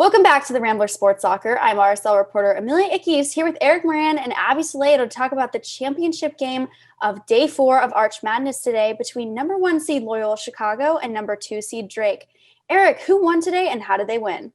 Welcome back to the Rambler Sports Locker. I'm Arsdale reporter Amelia Ickes here with Moran and Abbey Sileo to talk about the championship game of Day 4 of Arch Madness today between number 1 seed Loyola Chicago and number 2 seed Drake. Eric, who won today and how did they win?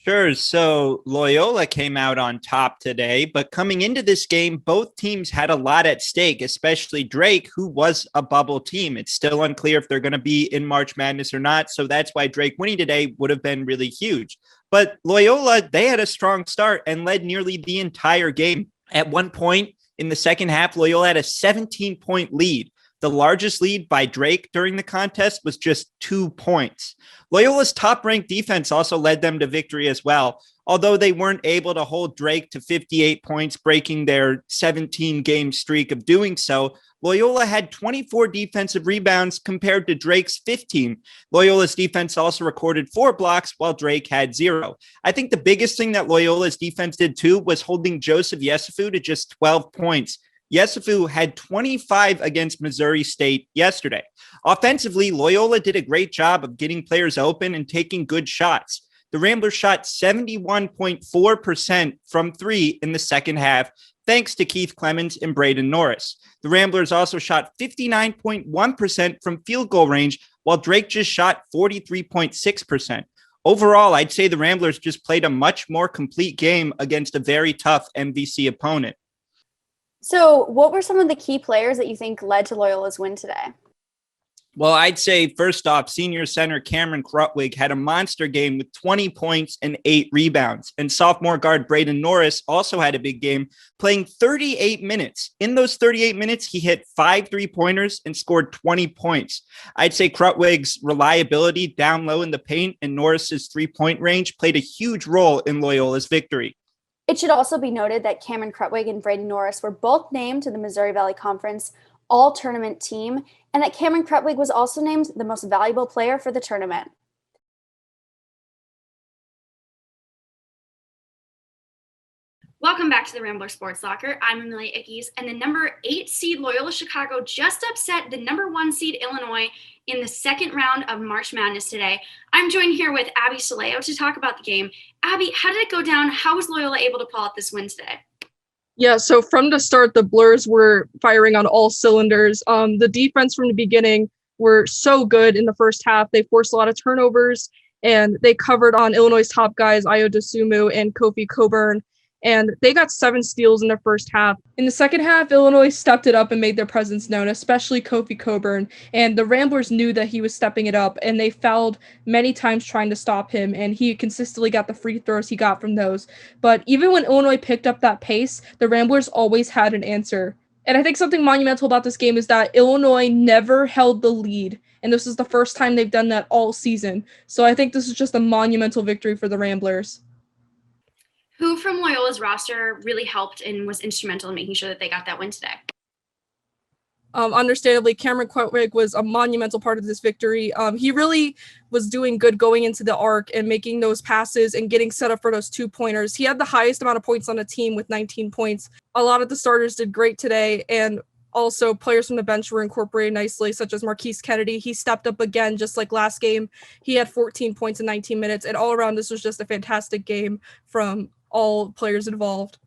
Sure. So Loyola came out on top today, but coming into this game, both teams had a lot at stake, especially Drake, who was a bubble team. It's still unclear if they're going to be in March Madness or not. So that's why Drake winning today would have been really huge. But Loyola, they had a strong start and led nearly the entire game. At one point in the second half, Loyola had a 17-point lead. The largest lead by Drake during the contest was just 2 points. Loyola's top-ranked defense also led them to victory as well, although they weren't able to hold Drake to 58 points, breaking their 17-game streak of doing so. Loyola had 24 defensive rebounds compared to Drake's 15. Loyola's defense also recorded 4 blocks, while Drake had 0. I think the biggest thing that Loyola's defense did too was holding Joseph Yesufu to just 12 points. Yesufu had 25 against Missouri State yesterday. Offensively, Loyola did a great job of getting players open and taking good shots. The Ramblers shot 71.4% from 3 in the second half, thanks to Keith Clemens and Braden Norris. The Ramblers also shot 59.1% from field goal range, while Drake just shot 43.6%. Overall, I'd say the Ramblers just played a much more complete game against a very tough MVC opponent. So what were some of the key players that you think led to Loyola's win today? Well, I'd say first off, senior center Cameron Krutwig had a monster game with 20 points and 8 rebounds. And sophomore guard Braden Norris also had a big game, playing 38 minutes. In those 38 minutes, he hit 5 3-pointers and scored 20 points. I'd say Krutwig's reliability down low in the paint and Norris's 3-point range played a huge role in Loyola's victory. It should also be noted that Cameron Krutwig and Braden Norris were both named to the Missouri Valley Conference All-Tournament team, and that Cameron Krutwig was also named the most valuable player for the tournament. Welcome back to the Rambler Sports Locker. I'm Amelia Ickes, and the number 8 seed Loyola Chicago just upset the number 1 seed Illinois in the second round of March Madness today. I'm joined here with Abbey Sileo to talk about the game. Abbey, how did it go down? How was Loyola able to pull out this win today? Yeah, so from the start, the Blurs were firing on all cylinders. The defense from the beginning were so good in the first half. They forced a lot of turnovers, and they covered on Illinois' top guys, Ayo Dosunmu and Kofi Cockburn. And they got 7 steals in the first half. In the second half, Illinois stepped it up and made their presence known, especially Kofi Cockburn. And the Ramblers knew that he was stepping it up, and they fouled many times trying to stop him, and he consistently got the free throws he got from those. But even when Illinois picked up that pace, the Ramblers always had an answer. And I think something monumental about this game is that Illinois never held the lead, and this is the first time they've done that all season. So I think this is just a monumental victory for the Ramblers. Who from Loyola's roster really helped and was instrumental in making sure that they got that win today? Understandably, Cameron Krutwig was a monumental part of this victory. He really was doing good going into the arc and making those passes and getting set up for those 2-pointers. He had the highest amount of points on the team with 19 points. A lot of the starters did great today, and also players from the bench were incorporated nicely, such as Marquise Kennedy. He stepped up again, just like last game. He had 14 points in 19 minutes, and all around, this was just a fantastic game from all players involved.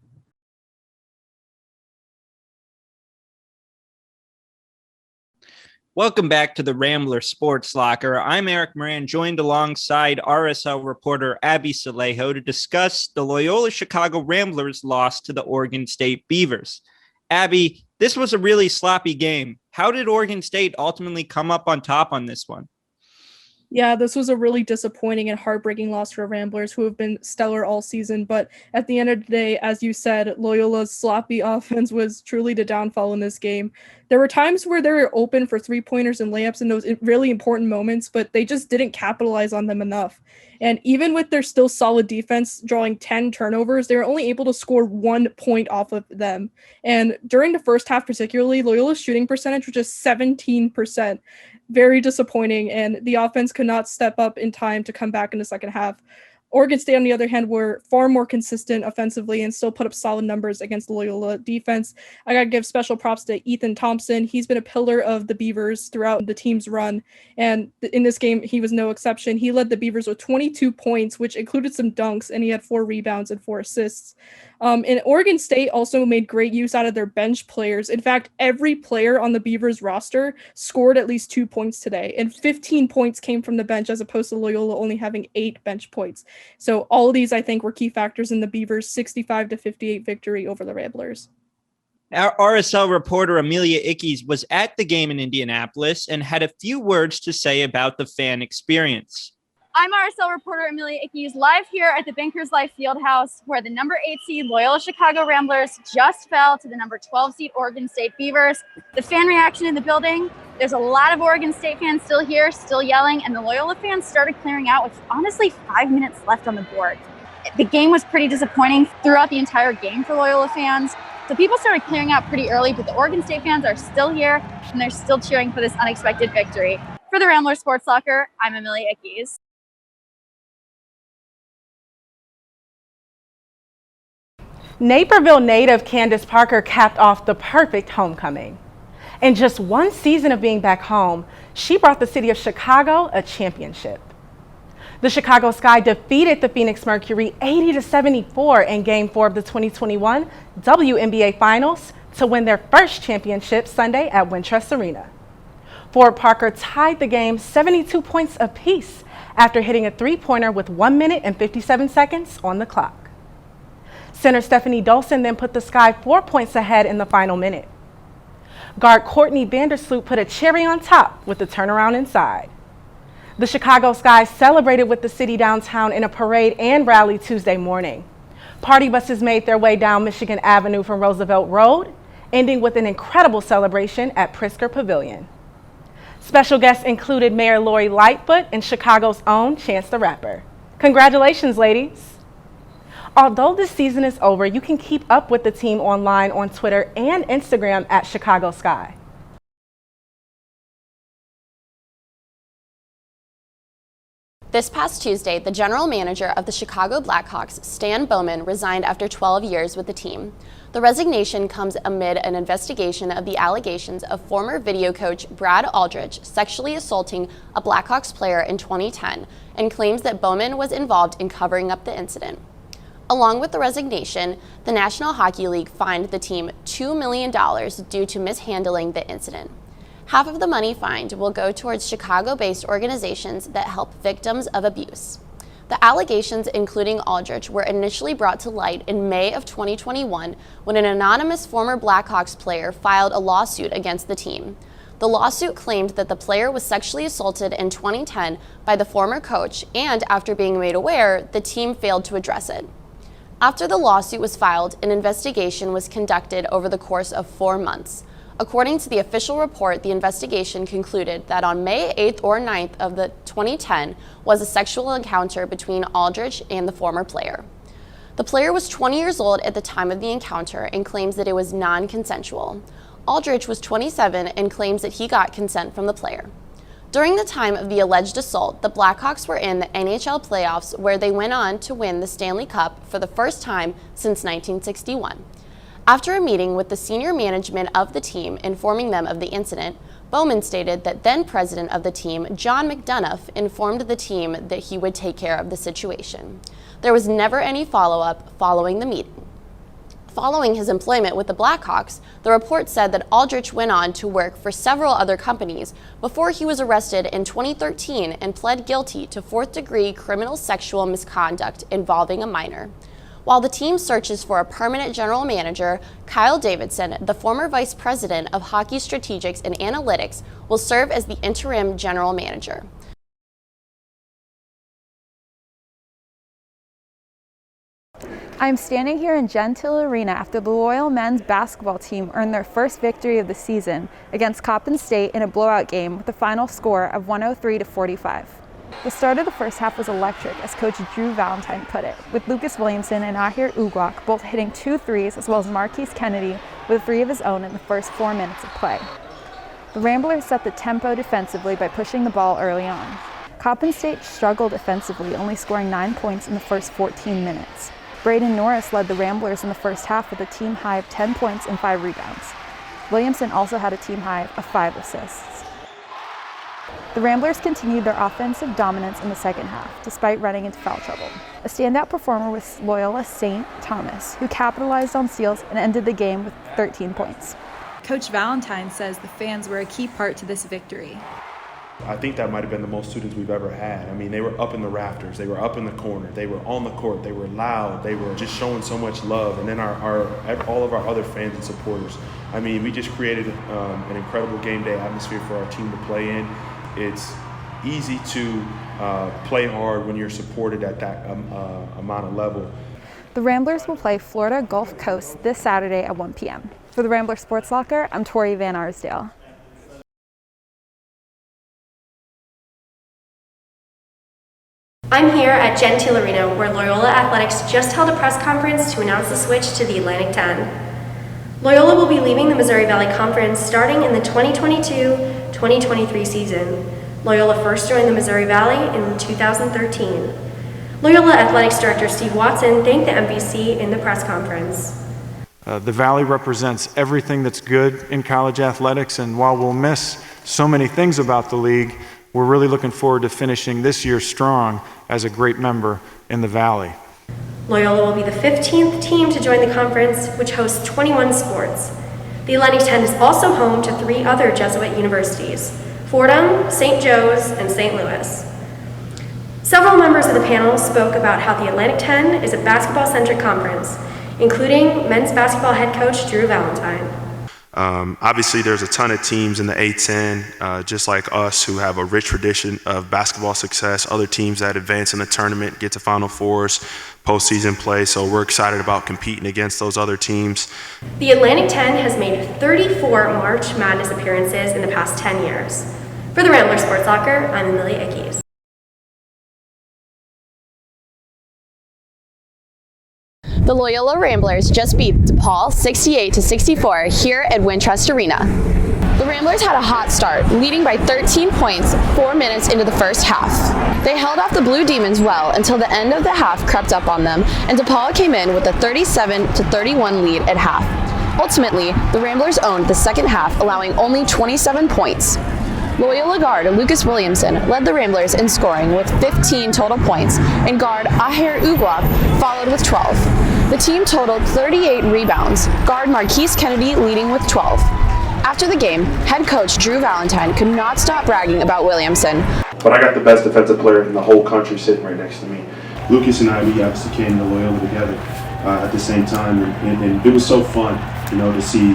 Welcome back to the Rambler Sports Locker. I'm Moran, joined alongside RSL reporter Abbey Sileo to discuss the Loyola Chicago Ramblers' loss to the Oregon State Beavers. Abbey, this was a really sloppy game. How did Oregon State ultimately come up on top on this one? Yeah, this was a really disappointing and heartbreaking loss for Ramblers, who have been stellar all season. But at the end of the day, as you said, Loyola's sloppy offense was truly the downfall in this game. There were times where they were open for 3-pointers and layups in those really important moments, but they just didn't capitalize on them enough. And even with their still solid defense drawing 10 turnovers, they were only able to score 1 point off of them. And during the first half particularly, Loyola's shooting percentage was just 17%. Very disappointing, and the offense could not step up in time to come back in the second half. Oregon State, on the other hand, were far more consistent offensively and still put up solid numbers against the Loyola defense. I got to give special props to Ethan Thompson. He's been a pillar of the Beavers throughout the team's run, and in this game, he was no exception. He led the Beavers with 22 points, which included some dunks, and he had 4 rebounds and 4 assists. And Oregon State also made great use out of their bench players. In fact, every player on the Beavers roster scored at least 2 points today, and 15 points came from the bench as opposed to Loyola only having 8 bench points. So all of these, I think, were key factors in the Beavers' 65-58 victory over the Ramblers. Our RSL reporter Amelia Ickes was at the game in Indianapolis and had a few words to say about the fan experience. I'm RSL reporter Amelia Ickes, live here at the Bankers Life Fieldhouse, where the number 8 seed Loyola Chicago Ramblers just fell to the number 12 seed Oregon State Beavers. The fan reaction in the building, there's a lot of Oregon State fans still here, still yelling, and the Loyola fans started clearing out with honestly 5 minutes left on the board. The game was pretty disappointing throughout the entire game for Loyola fans. So people started clearing out pretty early, but the Oregon State fans are still here, and they're still cheering for this unexpected victory. For the Rambler Sports Locker, I'm Amelia Ickes. Naperville native Candace Parker capped off the perfect homecoming. In just one season of being back home, she brought the city of Chicago a championship. The Chicago Sky defeated the Phoenix Mercury 80-74 in Game 4 of the 2021 WNBA Finals to win their first championship Sunday at Wintrust Arena. Ford Parker tied the game 72 points apiece after hitting a three-pointer with 1 minute and 57 seconds on the clock. Center Stephanie Dolson then put the Sky 4 points ahead in the final minute. Guard Courtney Vandersloot put a cherry on top with the turnaround inside. The Chicago Sky celebrated with the city downtown in a parade and rally Tuesday morning. Party buses made their way down Michigan Avenue from Roosevelt Road, ending with an incredible celebration at Pritzker Pavilion. Special guests included Mayor Lori Lightfoot and Chicago's own Chance the Rapper. Congratulations, ladies. Although this season is over, you can keep up with the team online on Twitter and Instagram at Chicago Sky. This past Tuesday, the general manager of the Chicago Blackhawks, Stan Bowman, resigned after 12 years with the team. The resignation comes amid an investigation of the allegations of former video coach Brad Aldrich sexually assaulting a Blackhawks player in 2010 and claims that Bowman was involved in covering up the incident. Along with the resignation, the National Hockey League fined the team $2 million due to mishandling the incident. Half of the money fined will go towards Chicago-based organizations that help victims of abuse. The allegations, including Aldrich, were initially brought to light in May of 2021 when an anonymous former Blackhawks player filed a lawsuit against the team. The lawsuit claimed that the player was sexually assaulted in 2010 by the former coach, and after being made aware, the team failed to address it. After the lawsuit was filed, an investigation was conducted over the course of 4 months. According to the official report, the investigation concluded that on May 8th or 9th of the 2010 was a sexual encounter between Aldrich and the former player. The player was 20 years old at the time of the encounter and claims that it was non-consensual. Aldrich was 27 and claims that he got consent from the player. During the time of the alleged assault, the Blackhawks were in the NHL playoffs, where they went on to win the Stanley Cup for the first time since 1961. After a meeting with the senior management of the team informing them of the incident, Bowman stated that then president of the team, John McDonough, informed the team that he would take care of the situation. There was never any follow-up following the meeting. Following his employment with the Blackhawks, the report said that Aldrich went on to work for several other companies before he was arrested in 2013 and pled guilty to fourth-degree criminal sexual misconduct involving a minor. While the team searches for a permanent general manager, Kyle Davidson, the former vice president of hockey strategics and analytics, will serve as the interim general manager. I'm standing here in Gentile Arena after the Loyola men's basketball team earned their first victory of the season against Coppin State in a blowout game with a final score of 103-45. The start of the first half was electric, as Coach Drew Valentine put it, with Lucas Williamson and Ahir Ugwak both hitting 2 threes, as well as Marquise Kennedy with 3 of his own in the first 4 minutes of play. The Ramblers set the tempo defensively by pushing the ball early on. Coppin State struggled offensively, only scoring 9 points in the first 14 minutes. Braden Norris led the Ramblers in the first half with a team high of 10 points and 5 rebounds. Williamson also had a team high of 5 assists. The Ramblers continued their offensive dominance in the second half, despite running into foul trouble. A standout performer was Loyola St. Thomas, who capitalized on steals and ended the game with 13 points. Coach Valentine says the fans were a key part to this victory. I think that might have been the most students we've ever had. I mean, they were up in the rafters, they were up in the corner, they were on the court, they were loud, they were just showing so much love. And then all of our other fans and supporters. I mean, we just created an incredible game day atmosphere for our team to play in. It's easy to play hard when you're supported at that amount of level. The Ramblers will play Florida Gulf Coast this Saturday at 1 p.m. For the Rambler Sports Locker, I'm Tori Van Arsdale. I'm here at Gentile Arena, where Loyola Athletics just held a press conference to announce the switch to the Atlantic 10. Loyola will be leaving the Missouri Valley Conference starting in the 2022-2023 season. Loyola first joined the Missouri Valley in 2013. Loyola Athletics Director Steve Watson thanked the MVC in the press conference. The Valley represents everything that's good in college athletics, and while we'll miss so many things about the league, we're really looking forward to finishing this year strong as a great member in the Valley. Loyola will be the 15th team to join the conference, which hosts 21 sports. The Atlantic 10 is also home to 3 other Jesuit universities: Fordham, St. Joe's, and St. Louis. Several members of the panel spoke about how the Atlantic 10 is a basketball-centric conference, including men's basketball head coach Drew Valentine. Obviously, there's a ton of teams in the A10, just like us, who have a rich tradition of basketball success. Other teams that advance in the tournament, get to Final Fours, postseason play. So we're excited about competing against those other teams. The Atlantic 10 has made 34 March Madness appearances in the past 10 years. For the Rambler Sports Locker, I'm Amelia Ickes. The Loyola Ramblers just beat DePaul 68-64 here at Wintrust Arena. The Ramblers had a hot start, leading by 13 points 4 minutes into the first half. They held off the Blue Demons well until the end of the half crept up on them, and DePaul came in with a 37-31 lead at half. Ultimately, the Ramblers owned the second half, allowing only 27 points. Loyola guard Lucas Williamson led the Ramblers in scoring with 15 total points, and guard Aher Uguap followed with 12. The team totaled 38 rebounds, guard Marquise Kennedy leading with 12. After the game, head coach Drew Valentine could not stop bragging about Williamson. But I got the best defensive player in the whole country sitting right next to me. Lucas and I, we obviously came to Loyola together at the same time, and it was so fun, to see,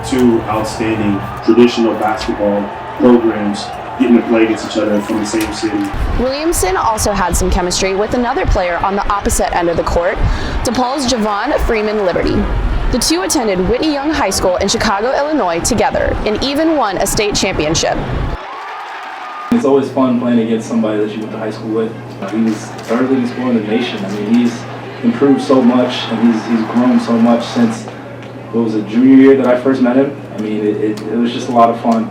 2 outstanding traditional basketball programs getting to play against each other from the same city. Williamson also had some chemistry with another player on the opposite end of the court, DePaul's Javon Freeman Liberty. The two attended Whitney Young High School in Chicago, Illinois together and even won a state championship. It's always fun playing against somebody that you went to high school with. He's third leading scorer in the nation. I mean, he's improved so much and he's grown so much since, junior year that I first met him. I mean, it was just a lot of fun.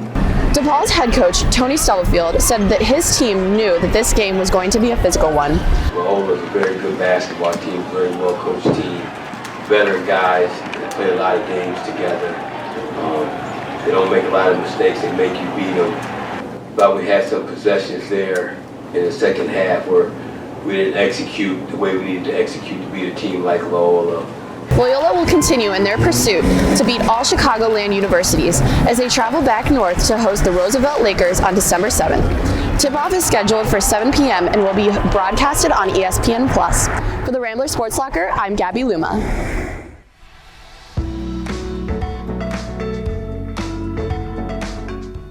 DePaul's head coach, Tony Stubblefield, said that his team knew that this game was going to be a physical one. Loyola is a very good basketball team, very well coached team, veteran guys that play a lot of games together. They don't make a lot of mistakes, they make you beat them. But we had some possessions there in the second half where we didn't execute the way we needed to execute to beat a team like Loyola. Loyola will continue in their pursuit to beat all Chicagoland universities as they travel back north to host the Roosevelt Lakers on December 7th. Tip-off is scheduled for 7 p.m. and will be broadcasted on ESPN+. For the Rambler Sports Locker, I'm Gabbi Lumma.